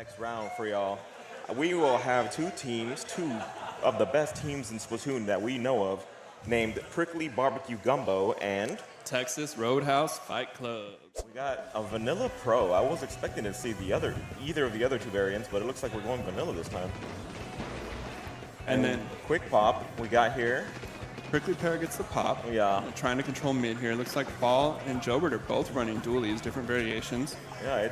next round for y'all. We will have two of the best teams in Splatoon that we know of, named Prickly Barbecue Gumbo and Texas Roadhouse Fight Club. we got a Vanilla Pro. I was expecting to see either of the other two variants, but it looks like we're going vanilla this time. And then Quick Pop we got here. Prickly Pear gets the pop. Yeah. Trying to control mid here. Looks like Fall and Jobert are both running dualies, different variations. Yeah,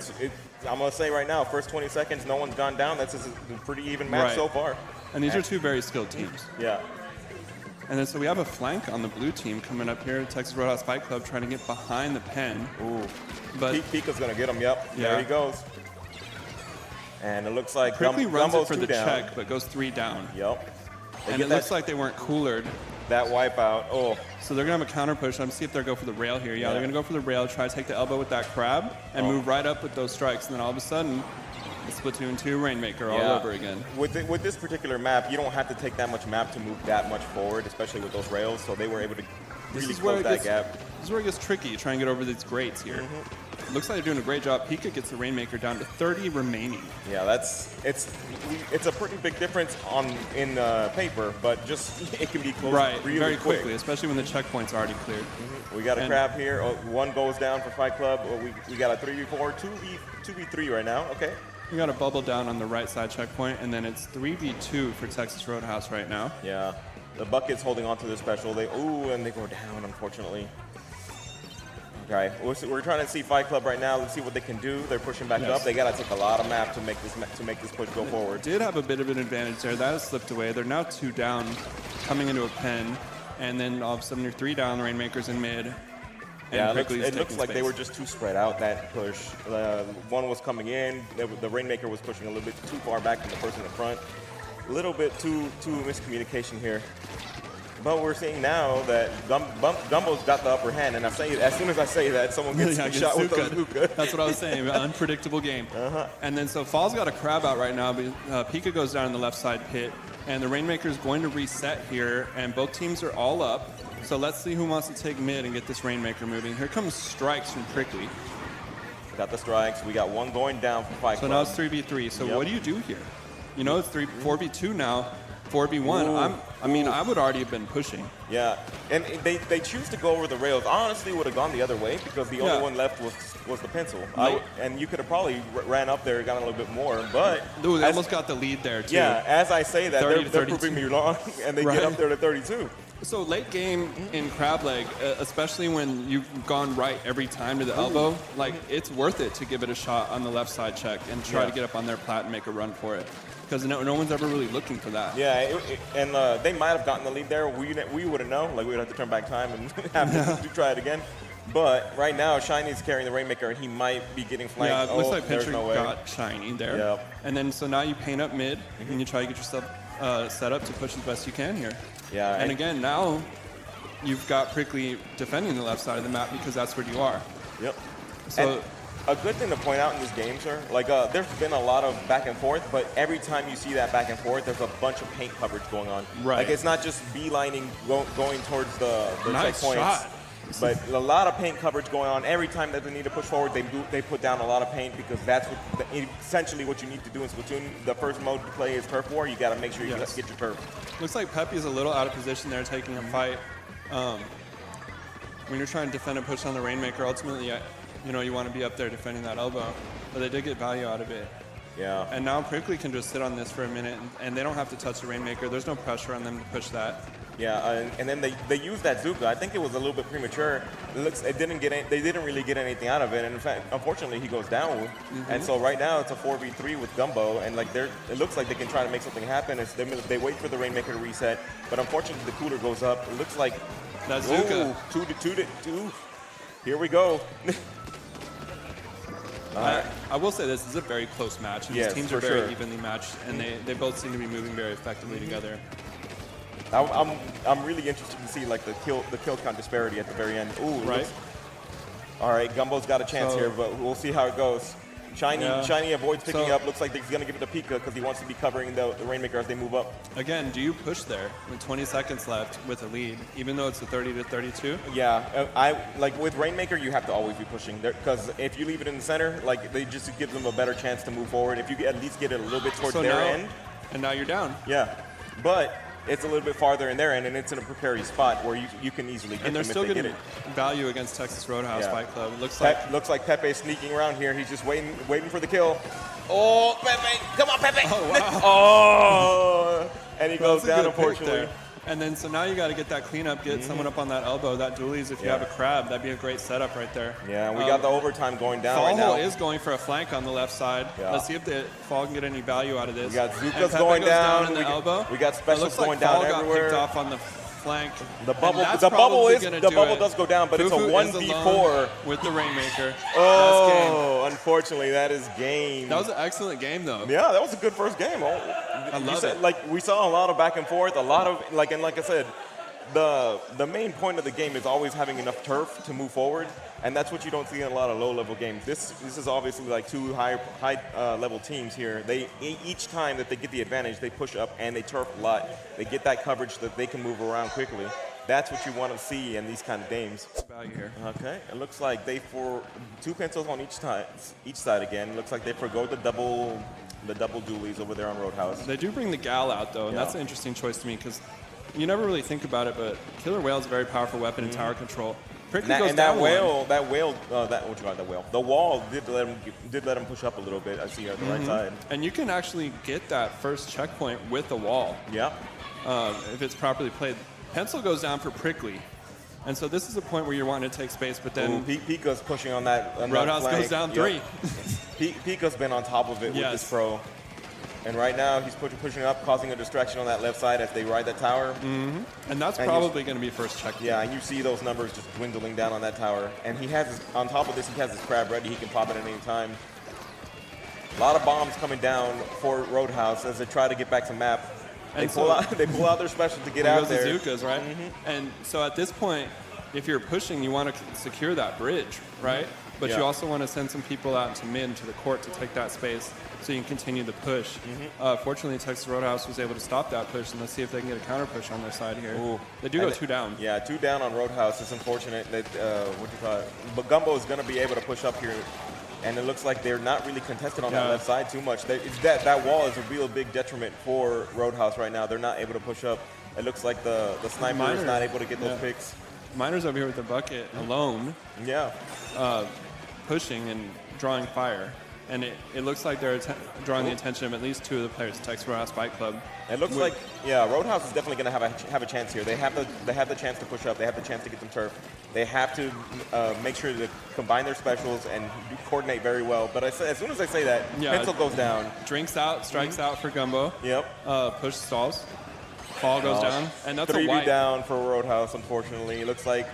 I'm going to say right now, first 20 seconds, no one's gone down. That's a pretty even match so far. And these are two very skilled teams. Yeah. And then so we have a flank on the blue team coming up here. Texas Roadhouse Fight Club trying to get behind the pen. Ooh. But Pika's going to get him, yep. Yeah. There he goes. And it looks like Prickly runs it for the down. check, but goes 3 down. Yep. And it looks like they weren't coolered. That wipeout. Oh. So they're going to have a counter push. I'm going to see if they'll go for the rail here. Yeah, they're going to go for the rail, try to take the elbow with that crab, and move right up with those strikes. And then all of a sudden, it's Splatoon 2 Rainmaker all over again. With this particular map, you don't have to take that much map to move that much forward, especially with those rails. So they were able to really close that gap. This is where it gets tricky. You try and get over these grates here. Looks like they're doing a great job. Pika gets the Rainmaker down to 30 remaining. Yeah, it's a pretty big difference in paper, but just it can be closed really very quick. quickly, especially when the checkpoint's already cleared. We got a crab here. One goes down for Fight Club. We got a 3v4, 2v3 right now. Okay. We got a bubble down on the right side checkpoint, and then it's 3v2 for Texas Roadhouse right now. Yeah, the Bucket's holding on to the special. And they go down, unfortunately. Okay, we're trying to see Fight Club right now. Let's see what they can do. They're pushing back up. They gotta take a lot of map to make this push go forward. Did have a bit of an advantage there. That has slipped away. They're now 2 down, coming into a pen, and then all of a sudden you're 3 down. The Rainmaker's in mid. Yeah, it looks like they were just too spread out, that push. One was coming in. The Rainmaker was pushing a little bit too far back from the person in front. A little bit too miscommunication here. But we're seeing now that Gumbo's got the upper hand, and as soon as I say that, someone gets shot with a bazooka. That's what I was saying, unpredictable game. And then so Fall's got a crab out right now, but Pika goes down in the left side pit, and the Rainmaker is going to reset here, and both teams are all up. So let's see who wants to take mid and get this Rainmaker moving. Here comes strikes from Prickly. Got the strikes. We got one going down for Fight Club. So now it's 3v3. So what do you do here? You know, it's 4v2 now. 4v1. I would already have been pushing. Yeah, and they choose to go over the rails. Honestly, would have gone the other way because the only one left was the pencil. And you could have probably ran up there and got a little bit more, but Ooh, they almost got the lead there too. Yeah, as I say that, they're proving me wrong, and they get up there to 32. So late game in crab leg, especially when you've gone right every time to the elbow, like it's worth it to give it a shot on the left side check and try to get up on their plat and make a run for it. Because no one's ever really looking for that. Yeah, and they might have gotten the lead there. We wouldn't know. Like, we would have to turn back time and have to try it again. But right now, Shiny's carrying the Rainmaker, and he might be getting flanked. Yeah, it looks like Pincher no way. got Shiny there. Yep. And then so now you paint up mid, and you try to get yourself set up to push as best you can here. Yeah. And again, now you've got Prickly defending the left side of the map because that's where you are. Yep. So. And a good thing to point out in this game, sir, like there's been a lot of back and forth, but every time you see that back and forth, there's a bunch of paint coverage going on. Right. Like it's not just beelining going towards the nice checkpoints, shot. but a lot of paint coverage going on. Every time that they need to push forward, they put down a lot of paint because that's essentially what you need to do in Splatoon. The first mode to play is turf war. You got to make sure you get your turf. Looks like Pepe's a little out of position there, taking a fight. When you're trying to defend and push on the Rainmaker, ultimately, you want to be up there defending that elbow. But they did get value out of it. Yeah. And now Prickly can just sit on this for a minute, and they don't have to touch the Rainmaker. There's no pressure on them to push that. Yeah, and then they used that Zuka. I think it was a little bit premature. They didn't really get anything out of it. And in fact, unfortunately, he goes down. And so right now it's a 4v3 with Gumbo, and like it looks like they can try to make something happen. They wait for the Rainmaker to reset, but unfortunately the cooler goes up. It looks like that Zuka. 2-2. Here we go. I will say this is a very close match. And these teams are very evenly matched, and they both seem to be moving very effectively together. I'm really interested to see like the kill count disparity at the very end. Ooh, right. All right, Gumbo's got a chance here, but we'll see how it goes. Shiny avoids picking up. Looks like he's going to give it to Pika because he wants to be covering the Rainmaker as they move up. Again, do you push there with 20 seconds left with a lead, even though it's a 30-32? Yeah, like with Rainmaker, you have to always be pushing there because if you leave it in the center, like they just give them a better chance to move forward. If you at least get it a little bit towards their end. And now you're down. Yeah, but it's a little bit farther in their end, and it's in a precarious spot where you can easily get them if they get it. And they're still getting value against Texas Roadhouse Fight Club. It looks like Pepe sneaking around here. He's just waiting for the kill. Oh, Pepe! Come on, Pepe! Oh, wow. Oh! And he goes down, unfortunately. And then, so now you got to get that cleanup, get someone up on that elbow, that dualies. If you have a crab, that'd be a great setup right there. Yeah, we got the overtime going down right now. Fall is going for a flank on the left side. Yeah. Let's see if the Fall can get any value out of this. We got Zuka's going down. In the elbow. We got specials going down everywhere. Got picked off on the flank. The bubble does go down, but it's a 1v4 with the Rainmaker. Oh, unfortunately, that is game. That was an excellent game, though. Yeah, that was a good first game. I love it. Like we saw a lot of back and forth, a lot of like I said, the main point of the game is always having enough turf to move forward, and that's what you don't see in a lot of low-level games. This is obviously like two high level teams here. Each time that they get the advantage, they push up and they turf a lot. They get that coverage that they can move around quickly. That's what you want to see in these kind of games. Value here. Okay, it looks like they for 2 pencils on each side again. It looks like they forgo the double dualies over there on Roadhouse. They do bring the Gal out though, and that's an interesting choice to me because you never really think about it, but Killer Whale is a very powerful weapon in tower control. Prickly goes down the wall did let him push up a little bit. I see on the right side. And you can actually get that first checkpoint with the wall. Yeah. If it's properly played. Pencil goes down for Prickly. And so this is a point where you're wanting to take space, but then Pika's pushing on that. Roadhouse goes down 3. Pika's been on top of it with this pro. And right now, he's pushing up, causing a distraction on that left side as they ride that tower. And that's probably going to be first check. Yeah, and you see those numbers just dwindling down on that tower. And he has, on top of this, he has his crab ready. He can pop it at any time. A lot of bombs coming down for Roadhouse as they try to get back to map. They pull out their special to get out there. Zuka's, right? And so at this point, if you're pushing, you want to secure that bridge, right? But you also want to send some people out into mid to the court to take that space so you can continue the push. Fortunately, Texas Roadhouse was able to stop that push, and let's see if they can get a counter push on their side here. Ooh. They do go 2 down. Yeah, 2 down on Roadhouse. It's unfortunate that but Gumbo is going to be able to push up here, and it looks like they're not really contested on that left side too much. That wall is a real big detriment for Roadhouse right now. They're not able to push up. It looks like the sniper is not able to get those picks. Miner's over here with the bucket alone. Yeah. Pushing and drawing fire. And it looks like they're drawing the attention of at least 2 of the players, Texas Roadhouse Fight Club. It looks like, Roadhouse is definitely going to have a chance here. They have the chance to push up. They have the chance to get some turf. They have to make sure to combine their specials and coordinate very well. But as soon as I say that, Pencil goes down. Drinks out, strikes out for Gumbo. Yep. Push stalls. Fall goes down. And that's 3v a wipe. down for Roadhouse, unfortunately. It looks like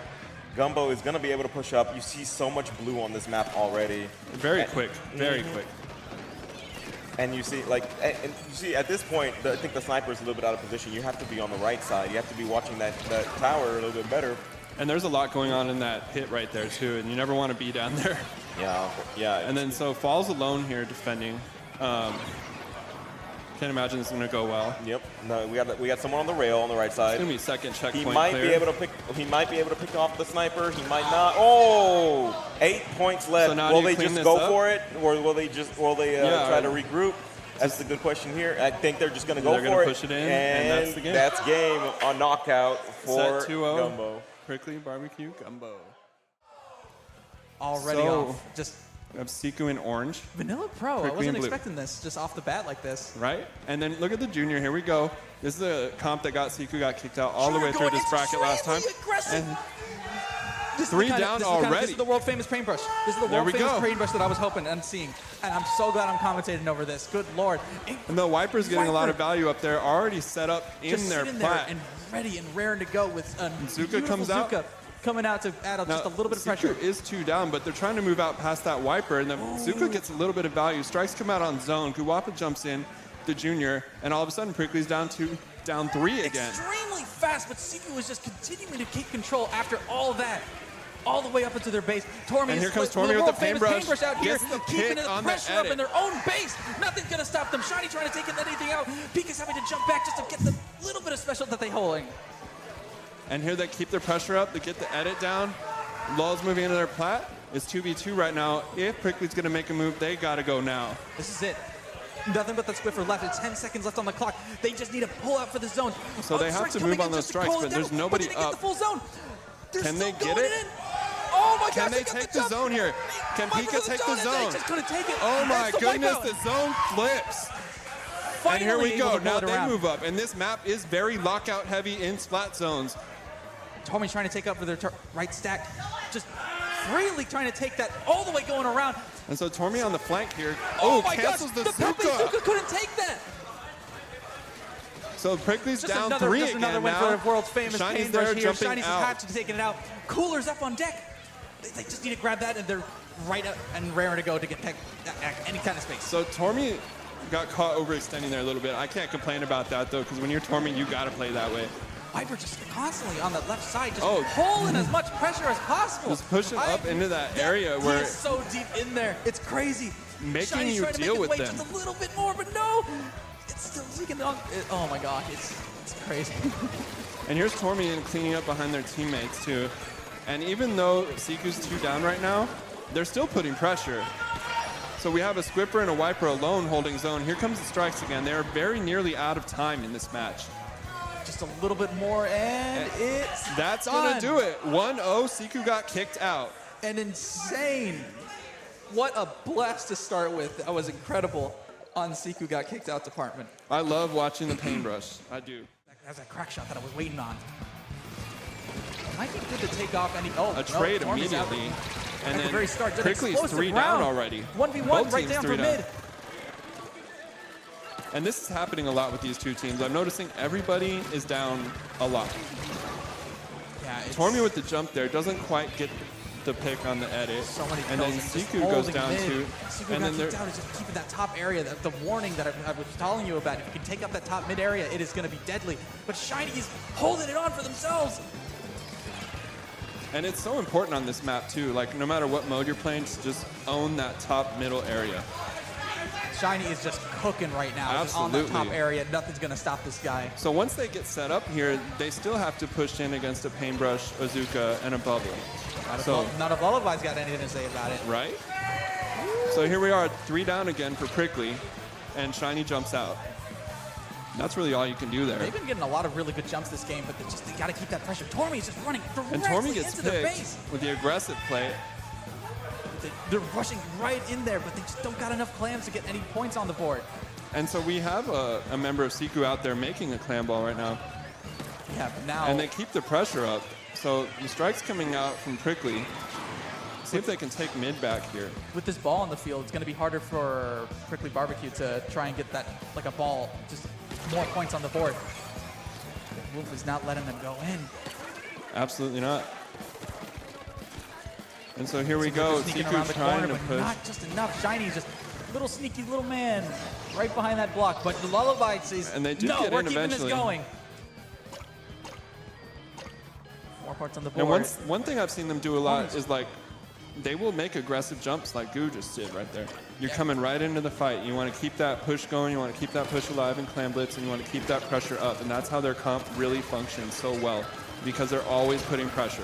Gumbo is going to be able to push up. You see so much blue on this map already. Very quick. And you see, at this point, I think the sniper is a little bit out of position. You have to be on the right side. You have to be watching that tower a little bit better. And there's a lot going on in that pit right there, too, and you never want to be down there. Yeah. And then so Fall's alone here defending. Can't imagine this is going to go well. Yep. No, we got someone on the rail on the right side. It's going to be second checkpoint. He might be able to pick off the sniper. He might not. Oh, 8 points left. So will they just go for it, or will they try to regroup? That's the good question here. I think they're just going to go for it. They're going to push it in, and that's the game. That's game on knockout for Set 2-0. Gumbo. Prickly Barbecue Gumbo. Already off. Just of Siku in orange. Vanilla Pro. I wasn't expecting this just off the bat like this. Right? And then look at the junior. Here we go. This is the comp that Siku got kicked out all the way through this bracket last time. And 3 down already. This is the world famous paintbrush. This is the world famous paintbrush that I was hoping and seeing. And I'm so glad I'm commentating over this. Good Lord. And the Wiper's getting a lot of value up there, already set up in their plat. And ready and raring to go with Zuka comes out. Coming out to add just a little bit of pressure. Zuka is 2 down, but they're trying to move out past that Wiper, and then Zuka gets a little bit of value. Strikes come out on zone. Guwapa jumps in, the junior, and all of a sudden Prickly's down 3 again. Extremely fast, but Siku was just continuing to keep control after all that. all the way up into their base. Tormy and here comes split. Tormy with the paintbrush out here, gets the keeping pick the on pressure the up in their own base. Nothing's gonna stop them. Shiny trying to take anything out. Pika's having to jump back just to get the little bit of special that they're holding. And here they keep their pressure up. They get the edit down. Lul's moving into their plat. It's 2v2 right now. If Prickly's gonna make a move, they gotta go now. This is it. Nothing but the Squiffer left. It's 10 seconds left on the clock. They just need to pull out for the zone. So they have to move on those strikes, but there's nobody up. up. Get the full zone. Can they get it? Oh my gosh, Can they take the zone here? Can Pika take the zone? Just couldn't take it. Oh my goodness, the zone flips. Finally, and here we go. Now they around. move up. And this map is very lockout heavy in splat zones. Tormy's trying to take up for their right stack. Just freely trying to take that all the way going around. And so Tormy on the flank here. Oh my cancels gosh, the Pepe Zuka couldn't take that. So Prickly's Just down another, 3 just again another win now. for the world's famous Shiny's paintbrush there here. jumping Shiny's out. hatched to taking it out. Cooler's up on deck. They just need to grab that, and they're right up and raring to go to get any kind of space. So Tormy got caught overextending there a little bit. I can't complain about that though, because when you're Tormy, you gotta play that way. Viper just constantly on the left side, just pulling as much pressure as possible. Just pushing up into that area he where is so deep in there. It's crazy. Making Shiny's you trying to deal make with it them. just a little bit more, but no, it's still taking on. Oh my god, it's crazy. And here's Tormy cleaning up behind their teammates too. And even though Siku's 2 down right now, they're still putting pressure. So we have a Squipper and a Wiper alone holding zone. Here comes the strikes again. They are very nearly out of time in this match. Just a little bit more, and it's That's done. gonna do it. 1-0, Siku got kicked out. And insane. What a blast to start with. That was incredible on Siku got kicked out department. I love watching the paintbrush. I do. That's a crack shot that I was waiting on. Might be good to take off any. A trade immediately. And at the then very start, just Prickly's explosive 3 round. down already. 1v1 Both right teams down 3 for down. mid. And this is happening a lot with these two teams. I'm noticing everybody is down a lot. Yeah, Tormy with the jump there doesn't quite get the pick on the edit. So many and then kills, Siku goes down mid. too. Siku And got then kicked out. It's just keeping that top area, the warning that I was telling you about. If you can take up that top mid area, it is going to be deadly. But Shiny is holding it on for themselves. And it's so important on this map too. Like no matter what mode you're playing, just own that top middle area. Shiny is just cooking right now. Just on that top area. Nothing's going to stop this guy. So once they get set up here, they still have to push in against a paintbrush, Azuka, and a bubble. Not a Lullaby's got anything to say about it. Right? So here we are, 3 down again for Prickly, and Shiny jumps out. That's really all you can do there. They've been getting a lot of really good jumps this game, but they got to keep that pressure. Tormy is just running And Tormy directly gets into their picked base. with the aggressive play. They're rushing right in there, but they just don't got enough clams to get any points on the board. And so we have a member of Siku out there making a clam ball right now. Yeah, but now... And they keep the pressure up. So the strike's coming out from Prickly. See if they can take mid back here. With this ball on the field, it's going to be harder for Prickly Barbecue to try and get that, like a ball, just more points on the board. Wolf is not letting them go in. Absolutely not. And so here we go. Siku's trying to push. Not just enough. Shiny's just little sneaky little man right behind that block. But the Lullaby says, and they do no, get we're in keeping eventually. this going. 4 parts on the board. And one thing I've seen them do a lot is like, they will make aggressive jumps like Goo just did right there. You're coming right into the fight. You want to keep that push going. You want to keep that push alive in Clam Blitz, and you want to keep that pressure up. And that's how their comp really functions so well, because they're always putting pressure.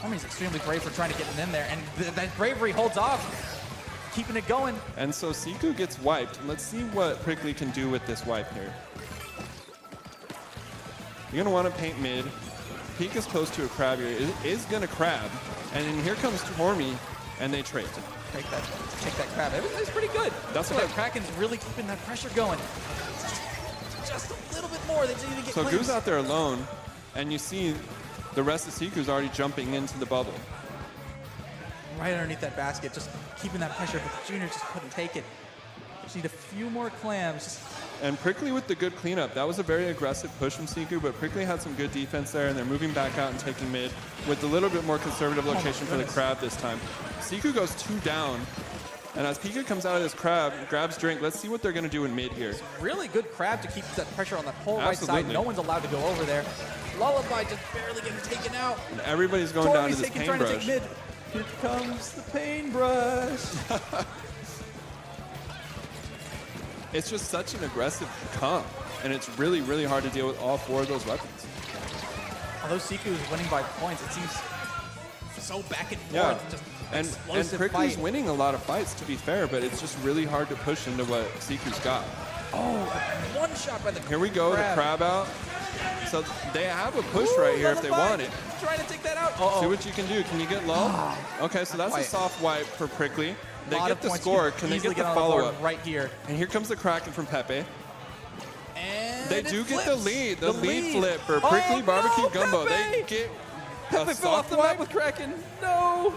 Tommy's extremely brave for trying to get it in there, and that bravery holds off, keeping it going. And so Siku gets wiped. Let's see what Prickly can do with this wipe here. You're going to want to paint mid. Pika's close to a crab here. It is going to crab. And then here comes Tormy, and they trade. Take that crab. Everything's pretty good. That's what what Kraken's really keeping that pressure going. Just a little bit more. They just need to get So clears. Goo's out there alone, and you see the rest of Siku's already jumping into the bubble. Right underneath that basket, just keeping that pressure, but the Junior just couldn't take it. Just need a few more clams. And Prickly with the good cleanup. That was a very aggressive push from Siku, but Prickly had some good defense there, and they're moving back out and taking mid with a little bit more conservative location for the crab this time. Siku goes 2 down, and as Pika comes out of this crab, grabs drink, let's see what they're going to do in mid here. Really good crab to keep that pressure on the whole right Absolutely. side. No one's allowed to go over there. Lullaby just barely getting taken out. And everybody's going down to this trying to take paintbrush. mid. Here comes the paintbrush. It's just such an aggressive comp, and it's really, really hard to deal with all 4 of those weapons. Although Siku is winning by points, it seems so back and forth. Yeah, Just and explosive Prickly's fight. winning a lot of fights, to be fair, but it's just really hard to push into what Siku's got. Oh, one shot by the Here we go, the crab out. So they have a push right here if they want it. Trying to take that out. See what you can do. Can you get low? Okay, so that's a soft wipe for Prickly. They get the score. Can they get the follow-up? Right here. And here comes the Kraken from Pepe. And They it do get flips. the lead. The lead flip for Prickly Barbecue no, Gumbo. Pepe! They get Pepe a fell off soft the map wipe. with Kraken. No.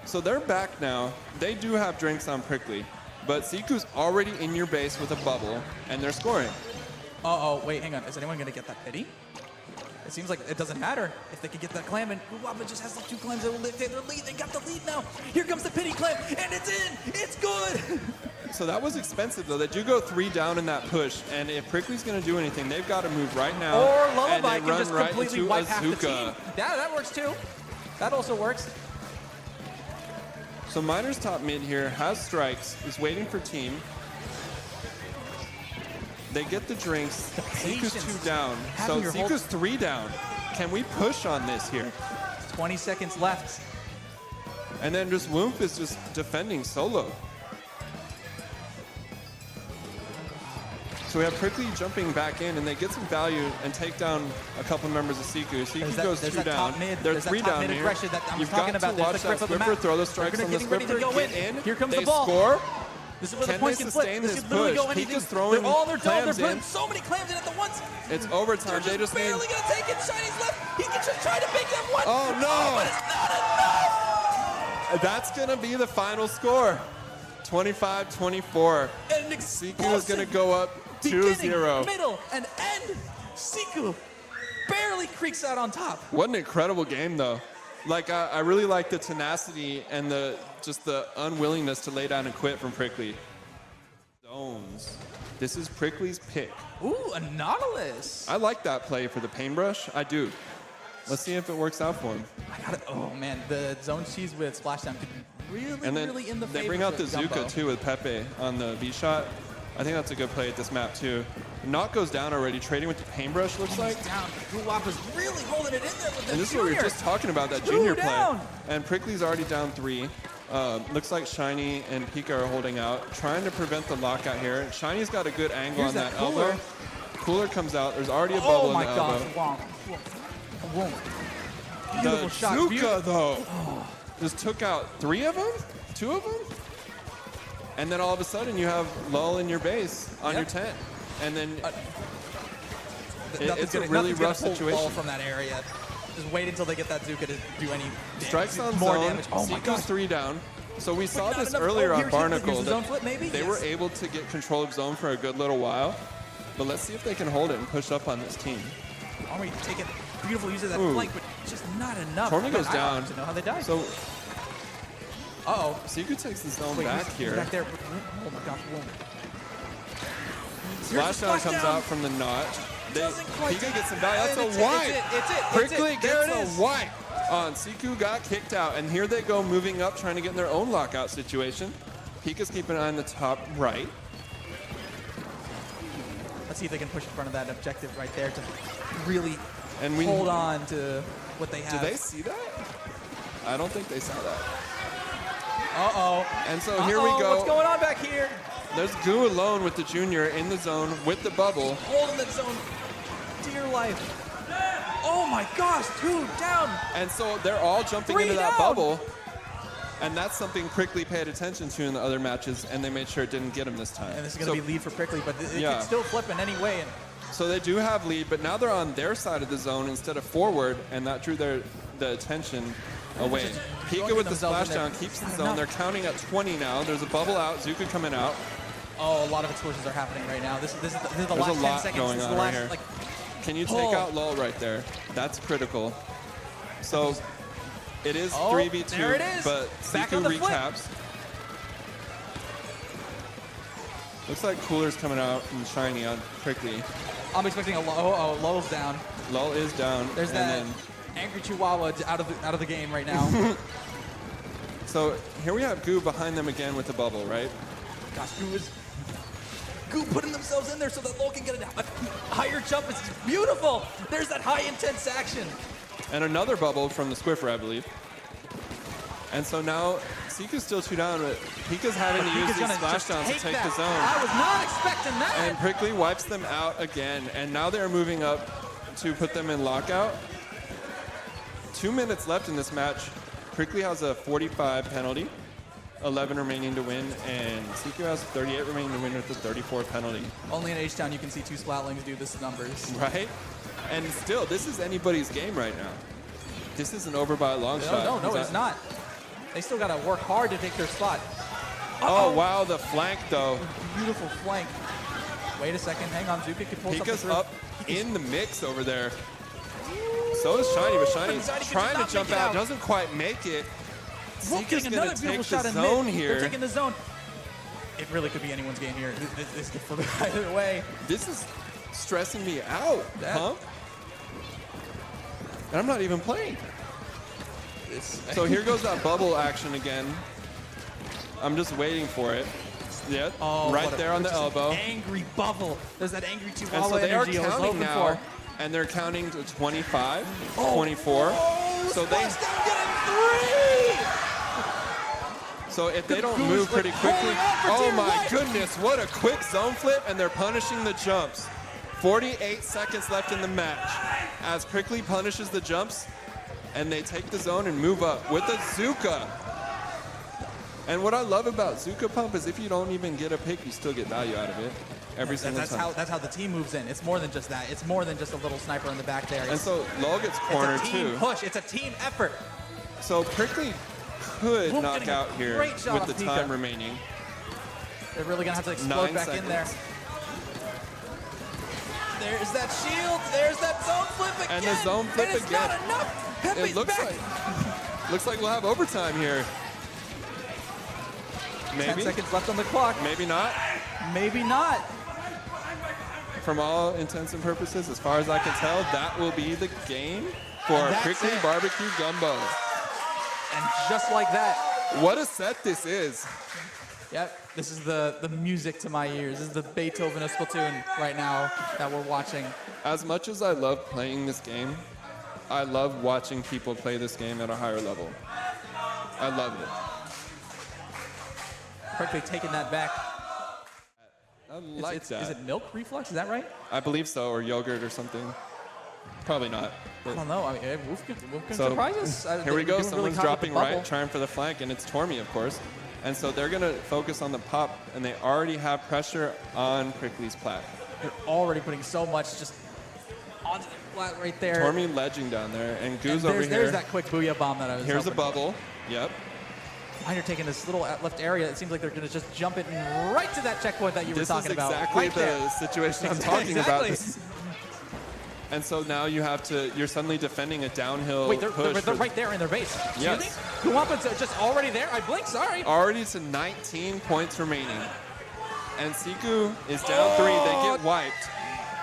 So they're back now. They do have drinks on Prickly, but Siku's already in your base with a bubble, and they're scoring. Uh-oh, wait, hang on. Is anyone going to get that pity? It seems like it doesn't matter if they can get that clam, and Uwapa just has like 2 clams that will lift their lead. They got the lead now. Here comes the pity clam, and it's in. It's good. So that was expensive, though. They do go 3 down in that push, and if Prickly's going to do anything, they've got to move right now. Or and Lullaby they can run just right completely into wipe half the Azuka. team. Yeah, that works too. That also works. So Miner's top mid here has strikes, is waiting for team. They get the drinks. Siku's 2 down. So Siku's 3 down. Can we push on this here? 20 seconds left. And then just Woomph is just defending solo. So we have Prickly jumping back in, and they get some value and take down a couple members of Siku. Siku goes 2 down. They're 3 down here. You've got to watch that Swiffer throw the strikes on the Swiffer. Get in. Here comes they the ball. score. This is where the Can points they can flip. sustain This this could literally push? go anything. Pika's throwing They're all their clams They're putting in. so many clams in at the once. It's overtime. They're They just need. barely going to take it. Shiny's left. He can just try to make them one. Oh, no. But it's not enough. That's going to be the final score. 25-24. And Siku is going to go up 2-0. Middle and end. Siku barely creaks out on top. What an incredible game, though. Like, I really like the tenacity and just the unwillingness to lay down and quit from Prickly. Zones. This is Prickly's pick. Ooh, a Nautilus. I like that play for the paintbrush. I do. Let's see if it works out for him. I got it. Oh, man. The zone cheese with Splashdown could be really, And then really in the they favor bring out the of Gumbo. Zuka, too, with Pepe on the V-shot. I think that's a good play at this map, too. Knock goes down already, trading with the paintbrush, looks like. Down. Guwapa's really holding it in there with the And this is what we were just talking about, that 2 junior down. play. And Prickly's already down 3. Looks like Shiny and Pika are holding out, trying to prevent the lockout here. Shiny's got a good angle Here's on that Cooler. elbow. Cooler comes out. There's already a bubble Oh, my in the gosh. elbow. Womp. The Beautiful shot. Zuka, though, just took out 3 of them? 2 of them? And then all of a sudden you have lull in your base on your tent. And then it's a really rough situation. Ball from that area. Just wait until they get that Zuka to do any Strikes on more zone. damage. Oh my Siku's gosh. 3 down. So we saw not this enough. earlier Oh, on here's Barnacle. the zone That flip, maybe? they Yes. were able to get control of zone for a good little while. But let's see if they can hold it and push up on this team. Already taking beautiful use of that Ooh. flank, but just not enough. Tormy goes I down. don't know how they died. So Uh-oh. Siku takes the zone Wait, back who's here. back there. Oh my gosh. Whoa. Splashdown comes splashdown. out from the notch. Doesn't quite Pika gets some and value. That's it's a wipe. It's it. Prickly There it gets is. a wipe on. Siku got kicked out, and here they go moving up, trying to get in their own lockout situation. Pika's keeping an eye on the top right. Let's see if they can push in front of that objective right there to really And we hold on to what they have. Do they see that? I don't think they saw that. Uh-oh. And so here we go. What's going on back here? There's Goo alone with the junior in the zone with the bubble. Holding that zone dear life. Oh my gosh, 2 down. And so they're all jumping 3 into that down. bubble. And that's something Prickly paid attention to in the other matches, and they made sure it didn't get him this time. And this is going to be lead for Prickly, but it Yeah. could still flip in any way. And So they do have lead, but now they're on their side of the zone instead of forward, and that drew the attention away. Just Pika throwing with the themselves in there. splashdown keeps the Not zone. enough. They're counting at 20 now. There's a bubble out. Zuka coming out. oh, a lot of explosions are happening right now. This is the There's last a 10 lot seconds. going This is on the right last, here. like, Can you take pull. out Lull right there? That's critical. So it is Oh, 3v2, there it is. but Back Siku on the flip. recaps. Looks like Cooler's coming out from Shiny on Prickly. I'm expecting a low. Oh, Low's down. Lull is down. There's that angry Chihuahua out of the game right now. So here we have Goo behind them again with the bubble, right? Gosh, Goo putting themselves in there so that Lowell can get a higher jump. It's beautiful. There's that high intense action. And another bubble from the Squiffer, I believe. And so now Siku's still 2 down, but Pika's having to use these splashdowns to take the zone. I was not expecting that. And Prickly wipes them out again, and now they're moving up to put them in lockout. 2 minutes left in this match. Prickly has a 45 penalty, 11 remaining to win, and Siku has 38 remaining to win with a 34 penalty. Only in H-Town you can see 2 Splatlings do this numbers. Right? And still, this is anybody's game right now. This isn't over by a long shot. No, it's not. They still got to work hard to take their spot. Oh, wow, the flank, though. Beautiful flank. Wait a second. Hang on. Zuka can pull something Pika's through. up in the mix over there. So is Shiny, but Shiny's trying to jump out. Doesn't quite make it. Sika's going to take the zone here. They're taking the zone. It really could be anyone's game here. This could flip either way. This is stressing me out, Pump. And I'm not even playing. So here goes that bubble action again. I'm just waiting for it. Yeah, right there on the elbow. Angry bubble. There's that angry And Chihuahua so they are energy I was counting hoping now, for. and they're counting to 25, 24. So they. Getting 3! So if they don't move pretty quickly, oh my goodness, what a quick zone flip, and they're punishing the jumps. 48 seconds left in the match as Prickly punishes the jumps, and they take the zone and move up with a Zuka. And what I love about Zuka Pump is if you don't even get a pick, you still get value out of it every single time. That's how the team moves in. It's more than just that. It's more than just a little sniper in the back there. And so Lull gets cornered it's a team too. push. It's a team effort. So Prickly could knock out here with the time remaining. They're really going to have to explode 9 back seconds. in there. There's that shield. There's that zone flip again. And the zone flip and it's again. Not enough. Pepe's It looks back. like we'll have overtime here. 10 seconds left on the clock. Maybe not. Maybe not. From all intents and purposes, as far as I can tell, that will be the game for Prickly Barbecue Gumbo. And just like that. What a set this is. Yep, this is the music to my ears. This is the Beethoven of Splatoon right now that we're watching. As much as I love playing this game, I love watching people play this game at a higher level. I love it. Quickly taking that back. I like that. Is it milk reflux? Is that right? I believe so, or yogurt or something. Probably not. I don't know. I mean, Wolf can So, surprise us. Here we go. Really Someone's hot with dropping the bubble. right, trying for the flank, and it's Tormy, of course. And so they're going to focus on the pop, and they already have pressure on Prickly's plat. They're already putting so much just onto the flat right there. Tormy ledging down there, and Goo's over here. There's that quick booyah bomb that I was Here's a hoping for. bubble. Yep. Now you're taking this little left area. It seems like they're going to just jump it right to that checkpoint that you were talking about. This is exactly right the there. situation I'm talking about. Exactly. And so now you're suddenly defending a downhill Wait, push. they're right there in their base. Yes. Kuwampa's just already there. I blinked, sorry. Already to 19 points remaining. And Siku is down 3. They get wiped.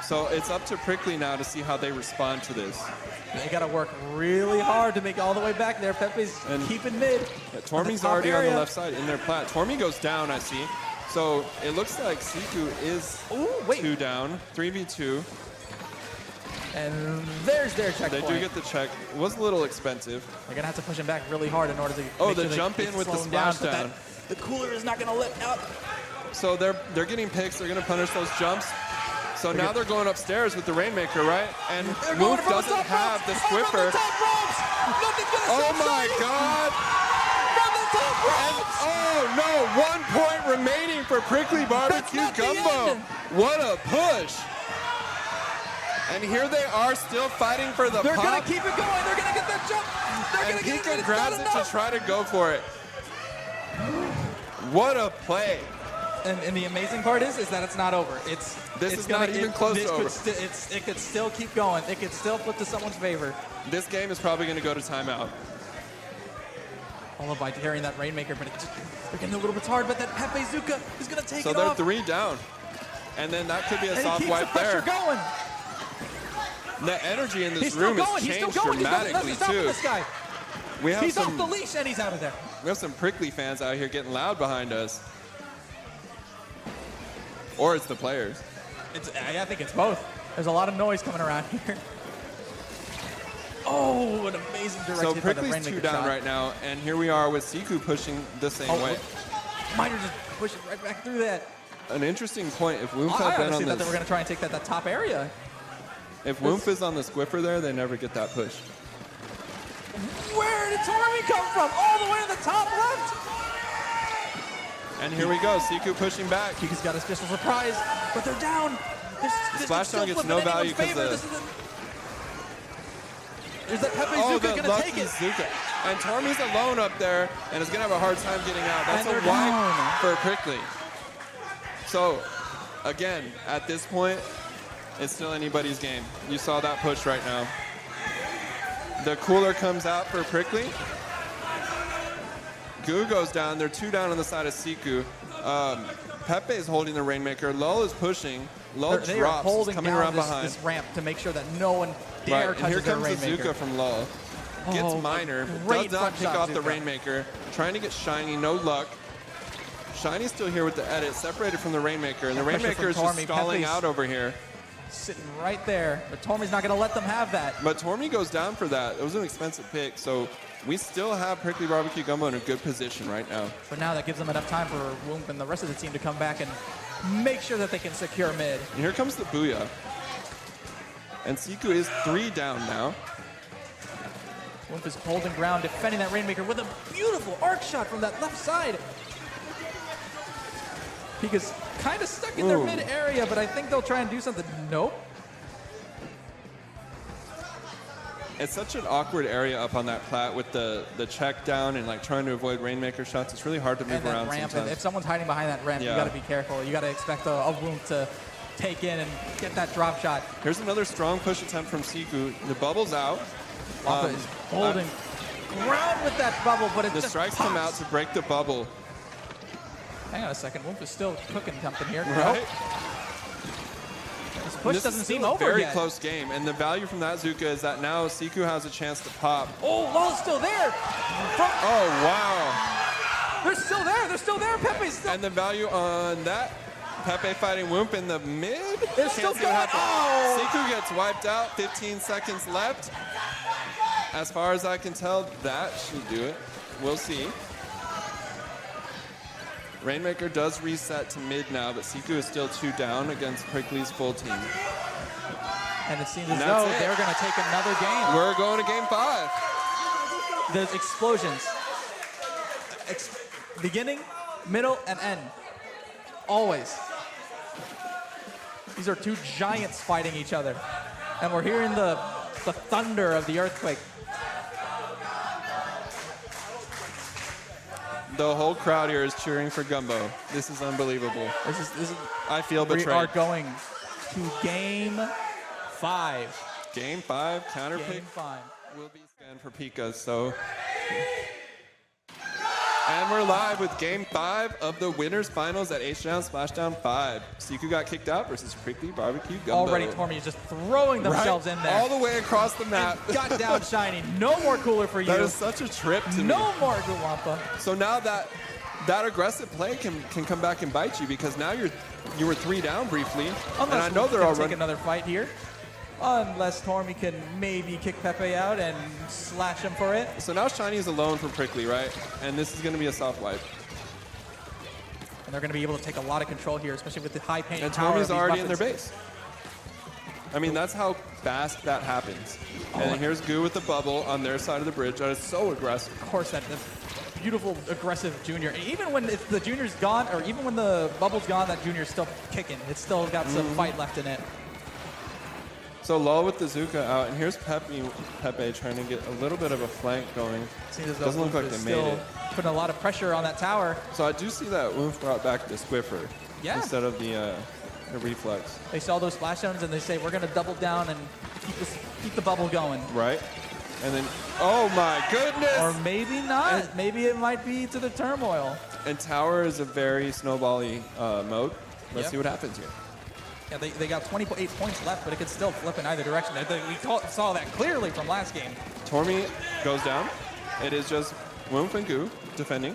So it's up to Prickly now to see how they respond to this. They got to work really hard to make it all the way back there. Pepe's keeping mid. Yeah, Tormy's already on the left side in their plat. Tormy goes down, I see. So it looks like Siku is 2 down, 3v2. And there's their checkpoint. They do get the check. It was a little expensive. They're going to have to push him back really hard in order to make the jump in with the splashdown. The cooler is not going to let out. So they're getting picks. They're going to punish those jumps. So now they're going upstairs with the Rainmaker, right? And Wolf doesn't have the Squiffer. Oh my God! And, oh no! 1 point remaining for Prickly Barbecue Gumbo. What a push! And here they are still fighting for the pop. They're going to keep it going. They're going to get that jump. They're going to get it. Pika grabs it to try to go for it. What a play. And the amazing part is that it's not over. This is not even close to over. It could still keep going. It could still flip to someone's favor. This game is probably going to go to timeout. followed by carrying that Rainmaker, but they're getting a little bit hard, but that Pepe Zuka is going to take it off. So they're 3 down. And then that could be a soft wipe there. Going. The energy in this room has changed dramatically, too. This guy. He's off the leash, and he's out of there. We have some Prickly fans out here getting loud behind us. Or it's the players. I think it's both. There's a lot of noise coming around here. Oh, an amazing direct so hit by the Prickly's Rainmaker 2 down shot. right now, and here we are with Siku pushing the same way. Miner just pushes right back through that. An interesting point. If Woomph I had been on honestly thought they this, were going to try and take that top area. if Woomph is on the Squiffer there, they never get that push. Where did Tormy come from? All the way to the top left. And here we go, Siku pushing back. Pika's got his pistol surprise, but they're down. Splashdown gets no value because there's that Pepe Zuka gonna take it. Zuka. And Tormy's alone up there and is gonna have a hard time getting out. That's a wipe for Prickly. So, again, at this point, it's still anybody's game. You saw that push right now. The cooler comes out for Prickly. Goo goes down. They're 2 down on the side of Siku. Pepe is holding the Rainmaker. Lull is pushing. Lull They drops. are holding coming down around behind. this ramp to make sure that no one dare touches their And here comes the Rainmaker. Zuka from Lull. Gets Miner, does not pick off the Rainmaker. Trying to get Shiny, no luck. Shiny's still here with the edit, separated from the Rainmaker, and the Rainmaker is just stalling out over here. Sitting right there, but Tormy's not going to let them have that. But Tormy goes down for that. It was an expensive pick, so we still have Prickly Barbecue Gumbo in a good position right now. But now that gives them enough time for Woomph and the rest of the team to come back and make sure that they can secure mid. And here comes the Booyah. And Siku is 3 down now. Woomph is holding ground, defending that Rainmaker with a beautiful arc shot from that left side. Pika's kind of stuck in their mid area, but I think they'll try and do something. Nope. It's such an awkward area up on that plat with the check down and like trying to avoid Rainmaker shots. It's really hard to move around ramp, sometimes. if someone's hiding behind that ramp, you got to be careful. You got to expect a Woomph to take in and get that drop shot. Here's another strong push attempt from Siku. The bubble's out. Wampa is holding ground with that bubble, but the strikes come out to break the bubble. Hang on a second. Woomph is still cooking something here. Right? Nope. This push doesn't seem over very yet. close game, and the value from that Zuka is that now Siku has a chance to pop. Oh, Lull's still there. Oh, wow. They're still there. They're still there. Pepe's still. And the value on that, Pepe fighting Woomph in the mid. They're still going. Oh. Siku gets wiped out. 15 seconds left. As far as I can tell, that should do it. We'll see. Rainmaker does reset to mid now, but Siku is still 2 down against Prickly's full team. And it seems as though they're going to take another game. We're going to game 5. There's explosions. Beginning, middle, and end. Always. These are 2 giants fighting each other. And we're hearing the thunder of the earthquake. The whole crowd here is cheering for Gumbo. This is unbelievable. This is I feel betrayed. We are going to game 5. Game 5, counter Game pick 5. will be scanned for Pika, so. And we're live with game 5 of the winners finals at H-Down Splashdown 5. Siku got kicked out versus Prickly Barbecue Gumbo. Already Tormy is just throwing themselves in there. All the way across the map. And got down Shiny. No more cooler for you. That is such a trip to me. No more Wampa. So now that aggressive play can come back and bite you, because now you were 3 down briefly. Unless and I know they're all take another fight here. Unless Tormy can maybe kick Pepe out and slash him for it. So now Shiny's alone for Prickly, right? And this is going to be a soft wipe. And they're going to be able to take a lot of control here, especially with the high paint and power. Tormy's already in their base. I mean, that's how fast that happens. And here's Goo with the bubble on their side of the bridge. That is so aggressive. Of course, that beautiful, aggressive junior. Even when the junior's gone, or even when the bubble's gone, that junior's still kicking. It's still got some fight left in it. So Lull with the Zuka out, and here's Pepe trying to get a little bit of a flank going. Doesn't look like they made it. Putting a lot of pressure on that tower. So I do see that Woomph brought back the Squiffer instead of the reflex. They saw those splashdowns and they say, we're going to double down and keep the bubble going. Right. And then, oh my goodness! Or maybe not. Maybe it might be to the turmoil. And tower is a very snowbally mode. Let's Yep. see what happens here. Yeah, they got 28 points left, but it could still flip in either direction. We saw that clearly from last game. Tormy goes down. It is just Woomph and Goo defending.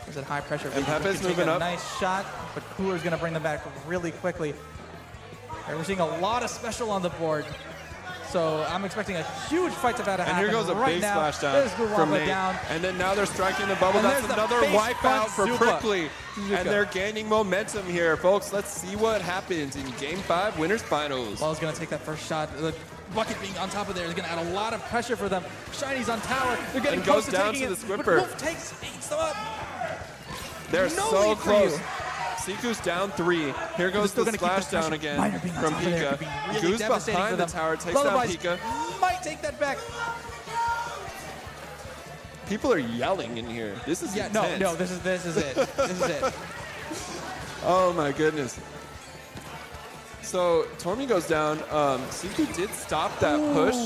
There's a high pressure. And Pepe's Can take moving a up. Nice shot, but Cooler's going to bring them back really quickly. And we're seeing a lot of special on the board. So I'm expecting a huge fight to happen. And here goes a right big now. splash down There's from Guwapa Nate. down. And then now they're striking the bubble. And That's there's the another face wipeout front for Zupa. Prickly. Zuka. And they're gaining momentum here, folks. Let's see what happens in Game 5 Winners Finals. Ball's going to take that first shot. The bucket being on top of there is going to add a lot of pressure for them. Shiny's on tower. They're getting And close goes down taking to it, the but Squipper. Wolf eats them up. They're No so lead for close. you. Siku's down 3. Here goes still the gonna keep splash the down pressure. again Minor being on from top of there Pika. could be really Goose devastating behind for the them. tower takes Lullabies down Pika. might take that back. People are yelling in here. This is Yeah, intense. no, this is it. This is it. Oh my goodness. So Tormy goes down. Siku did stop that push.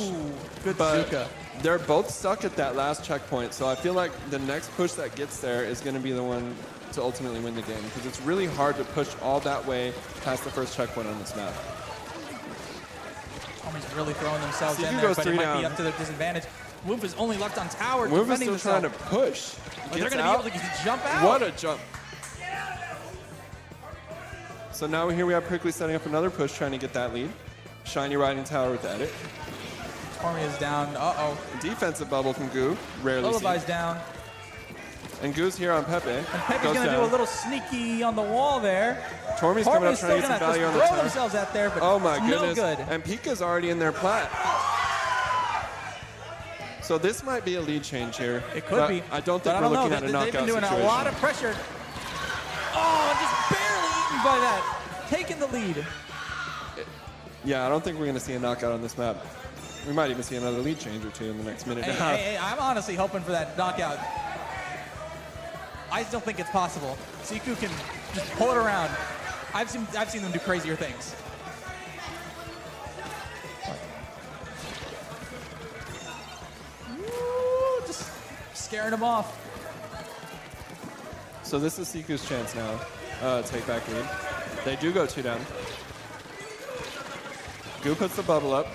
Good but Zuka. they're both stuck at that last checkpoint. So I feel like the next push that gets there is going to be the one to ultimately win the game, because it's really hard to push all that way past the first checkpoint on this map. Tommy's really throwing themselves Siku in there, goes but 3 it might down. be up to their disadvantage. Woof is only left on tower. Move is defending still trying to themselves. push. But they're Gets going to out. be able to jump out. What a jump. So now here we have Prickly setting up another push, trying to get that lead. Shiny riding tower with edit. Tormy is down. Uh-oh. Defensive bubble from Goo. Rarely Lullaby's seen. down. And Goo's here on Pepe. And Pepe's Goes going to down. do a little sneaky on the wall there. Tormy's coming up Tormy's trying still to get some going value to on the throw tower. themselves out there, but Oh my it's no goodness. good. And Pika's already in their plat. So this might be a lead change here. It could but be. I don't but think I we're don't know. looking at a knockout They've been doing situation. a lot of pressure. Oh, just barely eaten by that. Taking the lead. Yeah, I don't think we're going to see a knockout on this map. We might even see another lead change or two in the next minute and a half. Hey, I'm honestly hoping for that knockout. I still think it's possible. Siku can just pull it around. I've seen them do crazier things. Ooh, just scaring them off. So this is Siku's chance now. Take back lead. They do go 2 down. Goo puts the bubble up.